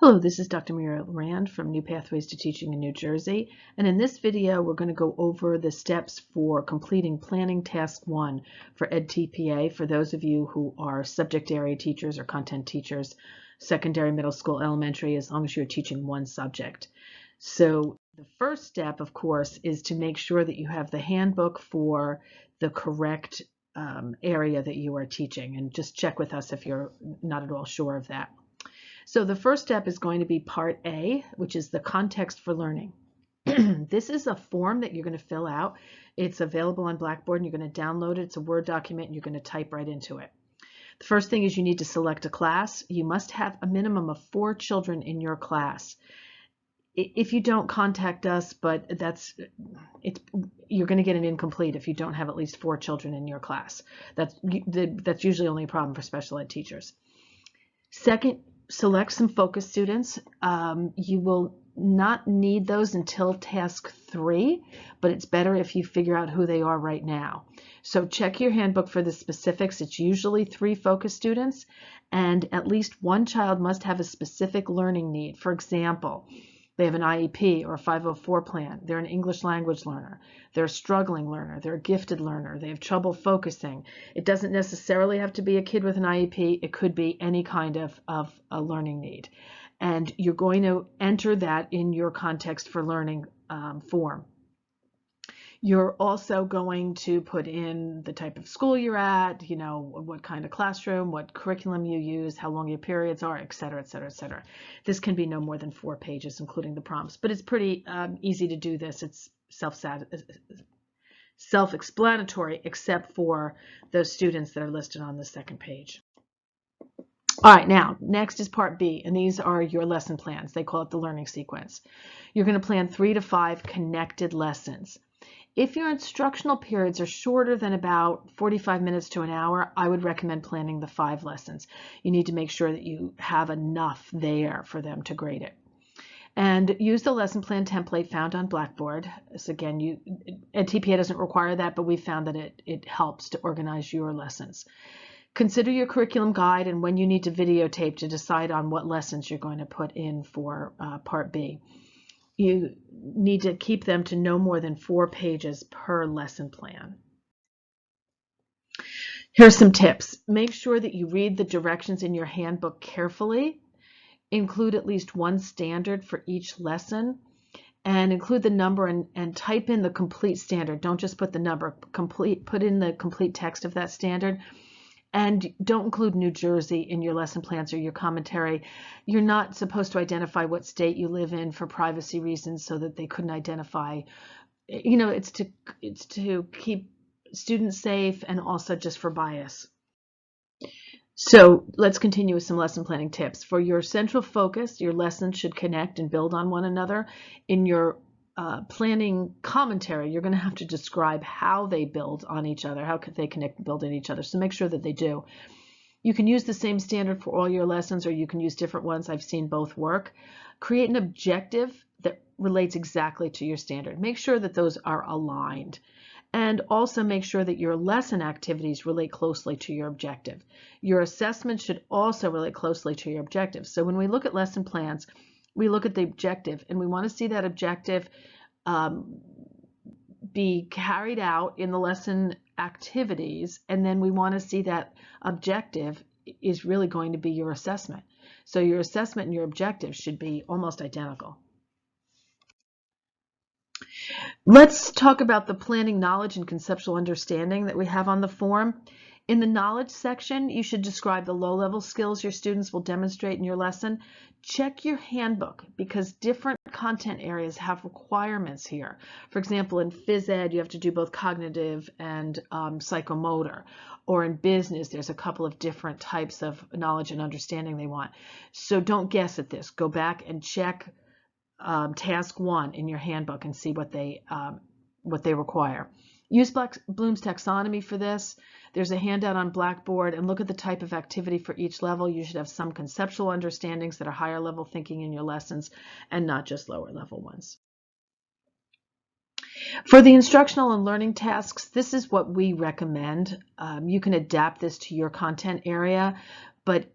Hello, this is Dr. Muriel Rand from New Pathways to Teaching in New Jersey, and in this video we're going to go over the steps for completing Planning Task 1 for edTPA for those of you who are subject area teachers or content teachers, secondary, middle school, elementary, as long as you're teaching one subject. So the first step, of course, is to make sure that you have the handbook for the correct area that you are teaching, and just check with us if you're not at all sure of that. So the first step is going to be part A, which is the context for learning. This is a form that you're going to fill out. It's available on Blackboard and you're going to download it. It's a Word document and you're going to type right into it. The first thing is you need to select a class. You must have a minimum of 4 children in your class. If you don't, contact us, but you're going to get an incomplete if you don't have at least 4 children in your class. That's usually only a problem for special ed teachers. Second, select some focus students. You will not need those until task 3, but it's better if you figure out who they are right now. So check your handbook for the specifics. It's usually 3 focus students, and at least one child must have a specific learning need. For example, they have an IEP or a 504 plan. They're an English language learner. They're a struggling learner. They're a gifted learner. They have trouble focusing. It doesn't necessarily have to be a kid with an IEP. It could be any kind of a learning need. And you're going to enter that in your context for learning form. You're also going to put in the type of school you're at, what kind of classroom, what curriculum you use, how long your periods are, et cetera, et cetera, et cetera. This can be no more than 4 pages, including the prompts, but it's pretty easy to do this. It's self-explanatory, except for those students that are listed on the second page. All right, now, next is part B, and these are your lesson plans. They call it the learning sequence. You're going to plan 3 to 5 connected lessons. If your instructional periods are shorter than about 45 minutes to an hour, I would recommend planning the 5 lessons. You need to make sure that you have enough there for them to grade it. And use the lesson plan template found on Blackboard. So again, edTPA doesn't require that, but we found that it helps to organize your lessons. Consider your curriculum guide and when you need to videotape to decide on what lessons you're going to put in for part B. You need to keep them to no more than 4 pages per lesson plan. Here's some tips. Make sure that you read the directions in your handbook carefully. Include at least 1 standard for each lesson, and include the number and type in the complete standard. Don't just put the number. Put in the complete text of that standard. And don't include New Jersey in your lesson plans or your commentary. You're not supposed to identify what state you live in for privacy reasons so that they couldn't identify. It's to keep students safe and also just for bias. So let's continue with some lesson planning tips. For your central focus, your lessons should connect and build on one another. In your planning commentary, you're going to have to describe how they build on each other, how could they connect and build on each other. So make sure that they do. You can use the same standard for all your lessons, or you can use different ones. I've seen both work. Create an objective that relates exactly to your standard. Make sure that those are aligned. And also make sure that your lesson activities relate closely to your objective. Your assessment should also relate closely to your objective. So when we look at lesson plans, we look at the objective, and we want to see that objective be carried out in the lesson activities, and then we want to see that objective is really going to be your assessment. So your assessment and your objective should be almost identical. Let's talk about the planning knowledge and conceptual understanding that we have on the form. In the knowledge section, you should describe the low-level skills your students will demonstrate in your lesson. Check your handbook because different content areas have requirements here. For example, in phys ed, you have to do both cognitive and psychomotor. Or in business, there's a couple of different types of knowledge and understanding they want. So don't guess at this. Go back and check task 1 in your handbook and see what they require. Use Bloom's taxonomy for this. There's a handout on Blackboard, and look at the type of activity for each level. You should have some conceptual understandings that are higher level thinking in your lessons and not just lower level ones. For the instructional and learning tasks, this is what we recommend. You can adapt this to your content area, but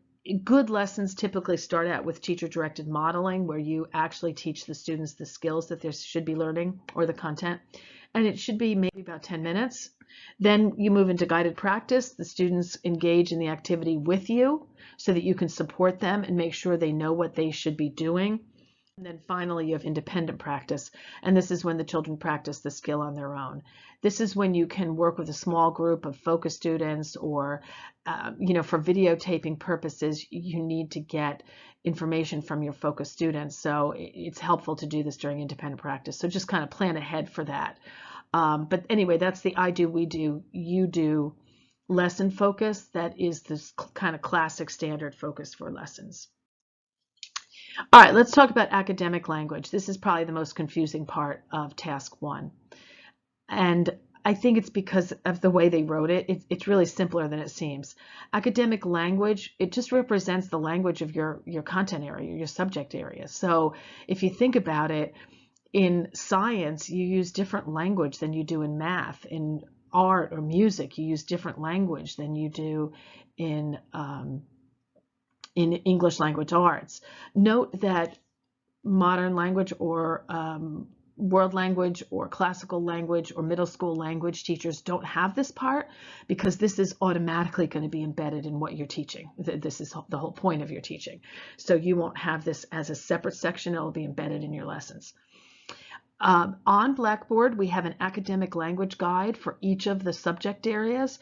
Good lessons typically start out with teacher-directed modeling, where you actually teach the students the skills that they should be learning or the content. And it should be maybe about 10 minutes. Then you move into guided practice. The students engage in the activity with you so that you can support them and make sure they know what they should be doing. And then finally, you have independent practice, and this is when the children practice the skill on their own. This is when you can work with a small group of focus students, or, for videotaping purposes, you need to get information from your focus students. So it's helpful to do this during independent practice. So just kind of plan ahead for that. But anyway, that's the I do, we do, you do lesson focus. That is this kind of classic standard focus for lessons. All right, let's talk about academic language. This is probably the most confusing part of task 1. And I think it's because of the way they wrote it. It's really simpler than it seems. Academic language, it just represents the language of your content area, your subject area. So if you think about it, in science, you use different language than you do in math. In art or music, you use different language than you do in English language arts. Note that modern language or world language or classical language or middle school language teachers don't have this part, because this is automatically going to be embedded in what you're teaching. This is the whole point of your teaching. So you won't have this as a separate section. It will be embedded in your lessons. On Blackboard, we have an academic language guide for each of the subject areas.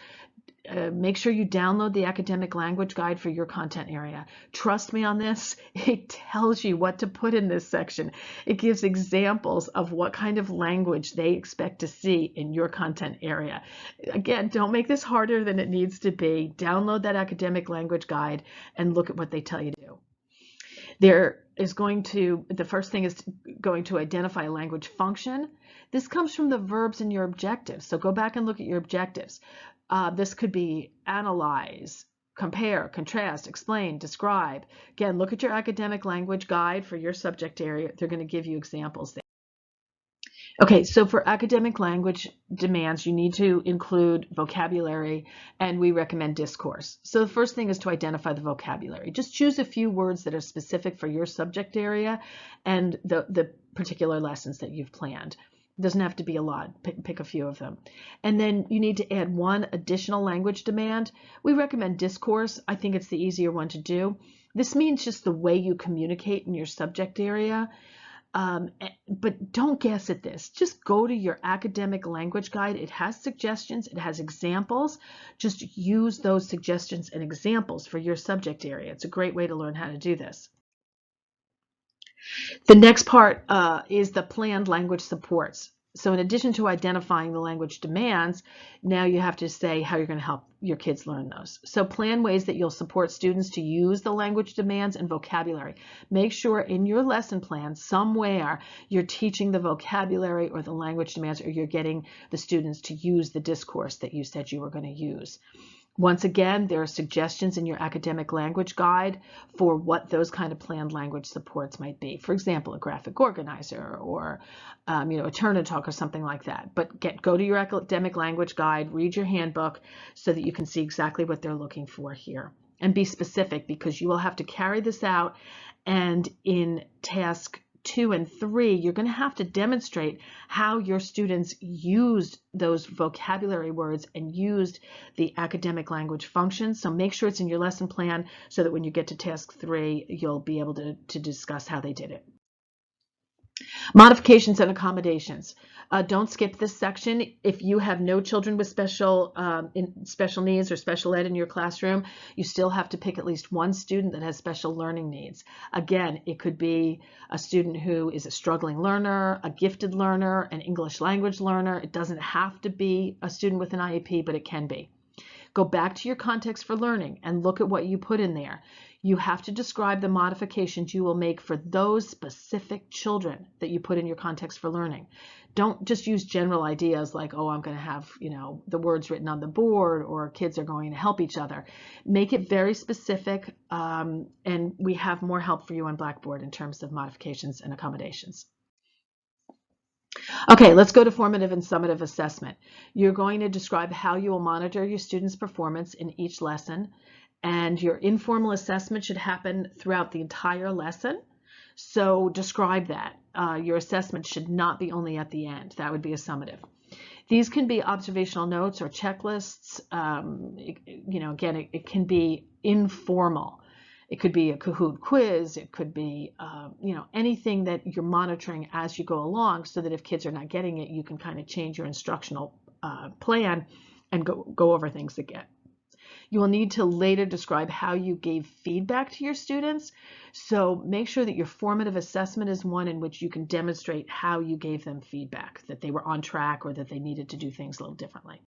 Make sure you download the academic language guide for your content area. Trust me on this. It tells you what to put in this section. It gives examples of what kind of language they expect to see in your content area. Again, don't make this harder than it needs to be. Download that academic language guide and look at what they tell you to do. The first thing is going to identify a language function. This comes from the verbs in your objectives. So go back and look at your objectives. This could be analyze, compare, contrast, explain, describe. Again, look at your academic language guide for your subject area. They're going to give you examples there. Okay, so for academic language demands, you need to include vocabulary, and we recommend discourse. So the first thing is to identify the vocabulary. Just choose a few words that are specific for your subject area and the particular lessons that you've planned. It doesn't have to be a lot. Pick a few of them. And then you need to add one additional language demand. We recommend discourse. I think it's the easier one to do. This means just the way you communicate in your subject area. But don't guess at this. Just go to your academic language guide. It has suggestions. It has examples. Just use those suggestions and examples for your subject area. It's a great way to learn how to do this. The next part is the planned language supports. So in addition to identifying the language demands, now you have to say how you're going to help your kids learn those. So plan ways that you'll support students to use the language demands and vocabulary. Make sure in your lesson plan somewhere you're teaching the vocabulary or the language demands, or you're getting the students to use the discourse that you said you were going to use. Once again, there are suggestions in your academic language guide for what those kind of planned language supports might be. For example, a graphic organizer or a turn and talk or something like that. But go to your academic language guide, read your handbook so that you can see exactly what they're looking for here. And be specific, because you will have to carry this out, and in task 2 and 3, you're going to have to demonstrate how your students used those vocabulary words and used the academic language functions. So make sure it's in your lesson plan so that when you get to task 3, you'll be able to discuss how they did it. Modifications and accommodations. Don't skip this section. If you have no children with special needs or special ed in your classroom, you still have to pick at least one student that has special learning needs. Again, it could be a student who is a struggling learner, a gifted learner, an English language learner. It doesn't have to be a student with an IEP, but it can be. Go back to your context for learning and look at what you put in there. You have to describe the modifications you will make for those specific children that you put in your context for learning. Don't just use general ideas like, oh, I'm going to have, the words written on the board, or kids are going to help each other. Make it very specific, and we have more help for you on Blackboard in terms of modifications and accommodations. Okay, let's go to formative and summative assessment. You're going to describe how you will monitor your students' performance in each lesson, And your informal assessment should happen throughout the entire lesson. So describe that. Your assessment should not be only at the end. That would be a summative. These can be observational notes or checklists. Again, it can be informal. It could be a Kahoot quiz. It could be, anything that you're monitoring as you go along, so that if kids are not getting it, you can kind of change your instructional plan and go over things again. You will need to later describe how you gave feedback to your students. So make sure that your formative assessment is one in which you can demonstrate how you gave them feedback, that they were on track or that they needed to do things a little differently.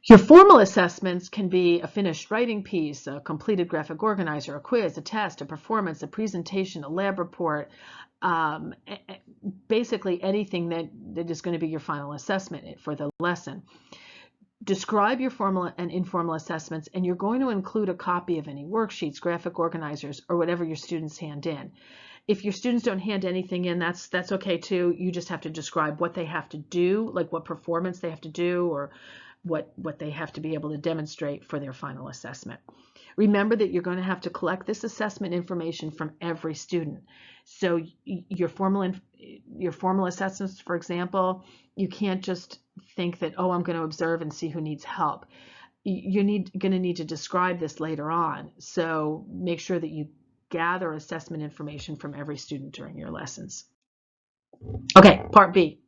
Your formal assessments can be a finished writing piece, a completed graphic organizer, a quiz, a test, a performance, a presentation, a lab report, basically anything that is going to be your final assessment for the lesson. Describe your formal and informal assessments, and you're going to include a copy of any worksheets, graphic organizers, or whatever your students hand in. If your students don't hand anything in, that's okay too. You just have to describe what they have to do, like what performance they have to do, or what they have to be able to demonstrate for their final assessment. Remember that you're going to have to collect this assessment information from every student. So your formal assessments, for example, you can't just think that, oh, I'm going to observe and see who needs help. You're going to need to describe this later on. So make sure that you gather assessment information from every student during your lessons. Okay, part B.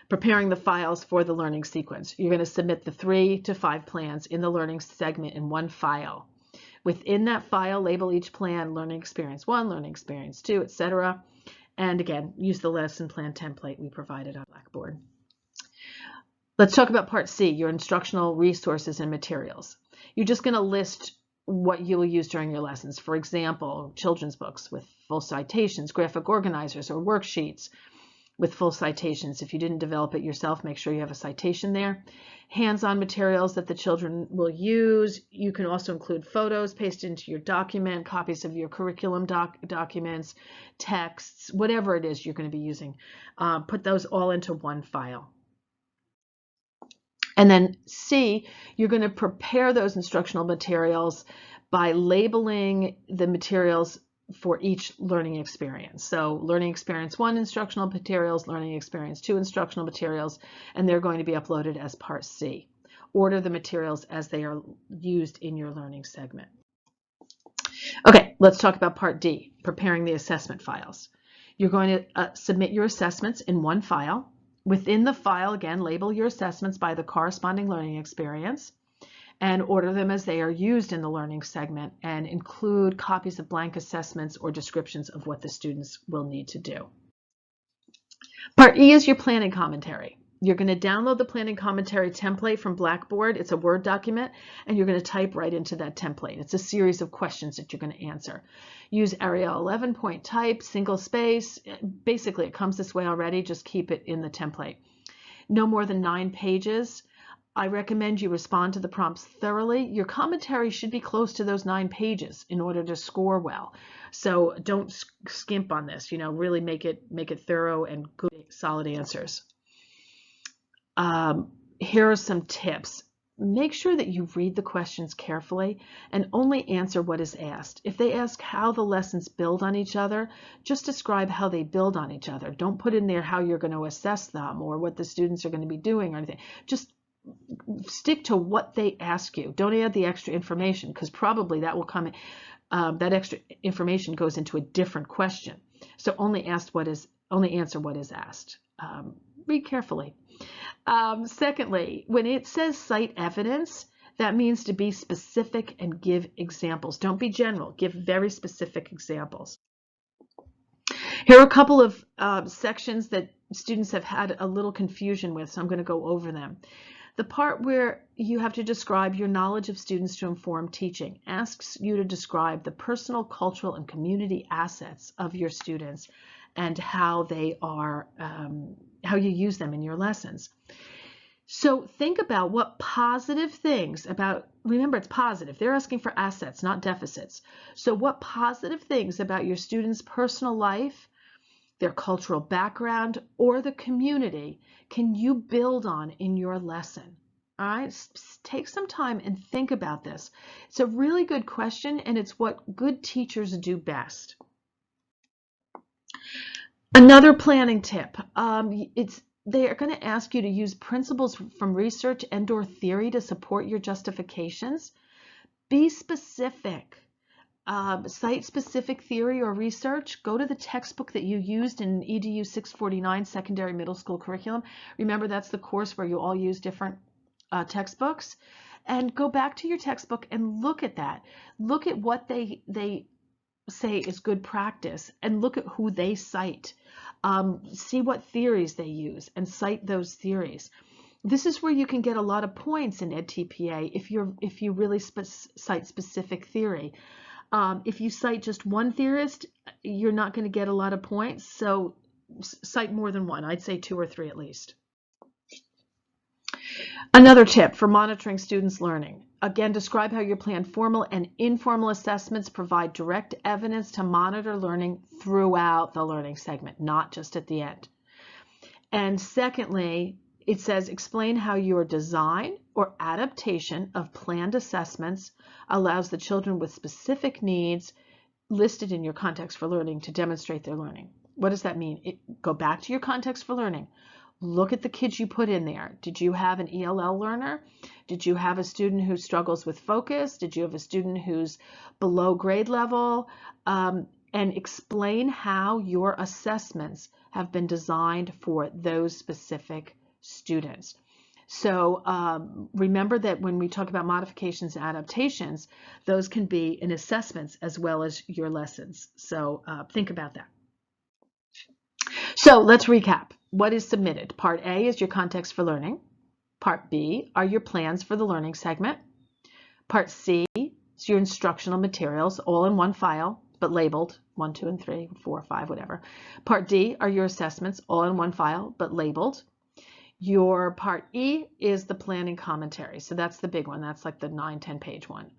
Preparing the files for the learning sequence. You're going to submit the 3 to 5 plans in the learning segment in one file. Within that file, label each plan Learning Experience 1, Learning Experience 2, etc. And again, use the lesson plan template we provided on Blackboard. Let's talk about part C, your instructional resources and materials. You're just going to list what you will use during your lessons. For example, children's books with full citations, graphic organizers, or worksheets with full citations. If you didn't develop it yourself, make sure you have a citation there. Hands-on materials that the children will use. You can also include photos pasted into your document, copies of your curriculum documents, texts, whatever it is you're going to be using. Put those all into one file. And then C, you're going to prepare those instructional materials by labeling the materials for each learning experience. So learning experience 1 instructional materials, learning experience 2 instructional materials, and they're going to be uploaded as part C. Order the materials as they are used in your learning segment. Okay, let's talk about part D, preparing the assessment files. You're going to submit your assessments in one file. Within the file, again, label your assessments by the corresponding learning experience and order them as they are used in the learning segment, and include copies of blank assessments or descriptions of what the students will need to do. Part E is your planning commentary. You're going to download the planning commentary template from Blackboard. It's a Word document, and you're going to type right into that template. It's a series of questions that you're going to answer. Use Arial 11 point type, single space. Basically, it comes this way already. Just keep it in the template. No more than 9 pages. I recommend you respond to the prompts thoroughly. Your commentary should be close to those 9 pages in order to score well. So don't skimp on this. Really make it thorough and good, solid answers. Here are some tips. Make sure that you read the questions carefully and only answer what is asked. If they ask how the lessons build on each other, just describe how they build on each other. Don't put in there how you're going to assess them or what the students are going to be doing or anything. Just stick to what they ask you. Don't add the extra information, because probably that will come. That extra information goes into a different question. So only answer what is asked. Read carefully. Secondly, when it says cite evidence, that means to be specific and give examples. Don't be general. Give very specific examples. Here are a couple of sections that students have had a little confusion with, so I'm going to go over them. The part where you have to describe your knowledge of students to inform teaching asks you to describe the personal, cultural, and community assets of your students and how they are, how you use them in your lessons. So think about what positive things about, remember it's positive, they're asking for assets, not deficits. So what positive things about your students' personal life, their cultural background, or the community can you build on in your lesson? All right, take some time and think about this. It's a really good question, and it's what good teachers do best. Another planning tip, they are going to ask you to use principles from research and/or theory to support your justifications. Be specific. Cite specific theory or research. Go to the textbook that you used in EDU 649 secondary middle school curriculum. Remember, that's the course where you all use different textbooks. And go back to your textbook and look at that. Look at what they say is good practice and look at who they cite. See what theories they use and cite those theories. This is where you can get a lot of points in edTPA if you really cite specific theory. If you cite just one theorist, you're not going to get a lot of points, so cite more than one. I'd say 2 or 3 at least. Another tip for monitoring students' learning. Again, describe how your planned formal and informal assessments provide direct evidence to monitor learning throughout the learning segment, not just at the end. And secondly, it says explain how your design or adaptation of planned assessments allows the children with specific needs listed in your context for learning to demonstrate their learning. What does that mean? Go back to your context for learning. Look at the kids you put in there. Did you have an ELL learner? Did you have a student who struggles with focus? Did you have a student who's below grade level? And explain how your assessments have been designed for those specific students. So remember that when we talk about modifications and adaptations, those can be in assessments as well as your lessons. So think about that. So let's recap. What is submitted? Part A is your context for learning. Part B are your plans for the learning segment. Part C is your instructional materials, all in one file, but labeled 1, 2, and 3, 4, 5, whatever. Part D are your assessments, all in one file, but labeled. Your part E is the planning commentary. So that's the big one. That's like the 9, 10 page one.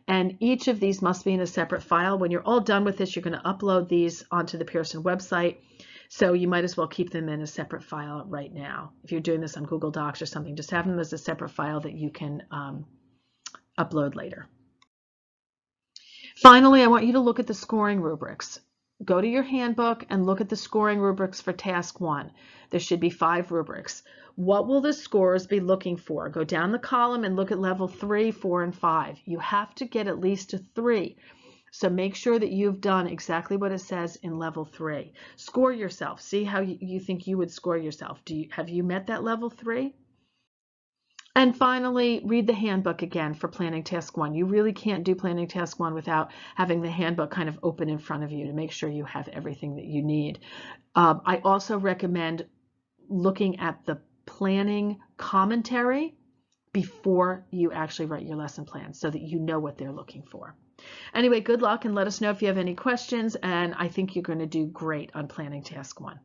And each of these must be in a separate file. When you're all done with this, you're going to upload these onto the Pearson website. So you might as well keep them in a separate file right now. If you're doing this on Google Docs or something, just have them as a separate file that you can upload later. Finally, I want you to look at the scoring rubrics. Go to your handbook and look at the scoring rubrics for task 1. There should be 5 rubrics. What will the scorers be looking for? Go down the column and look at level 3, 4, and 5. You have to get at least a 3. So make sure that you've done exactly what it says in level 3. Score yourself. See how you think you would score yourself. Have you met that level 3? And finally, read the handbook again for planning task 1. You really can't do planning task 1 without having the handbook kind of open in front of you to make sure you have everything that you need. I also recommend looking at the planning commentary before you actually write your lesson plan so that you know what they're looking for. Anyway, good luck and let us know if you have any questions, and I think you're going to do great on planning task 1.